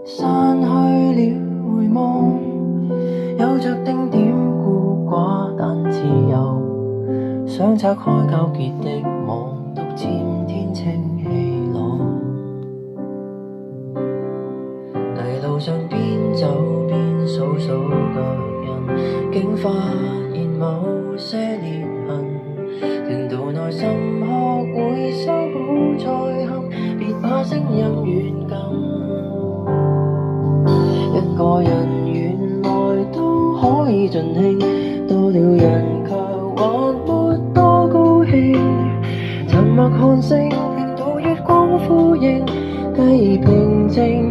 散去了回望，有着丁點孤寡但自由，想拆開交結的網，獨佔天清氣朗。泥路上邊走邊數數腳印，竟發現某些裂痕，聽到內心學會修補再陷，別把聲音軟禁。一個人原來都可以盡興，多了人卻還沒多高興。沉默看星，聽到月光呼應，繼而平靜。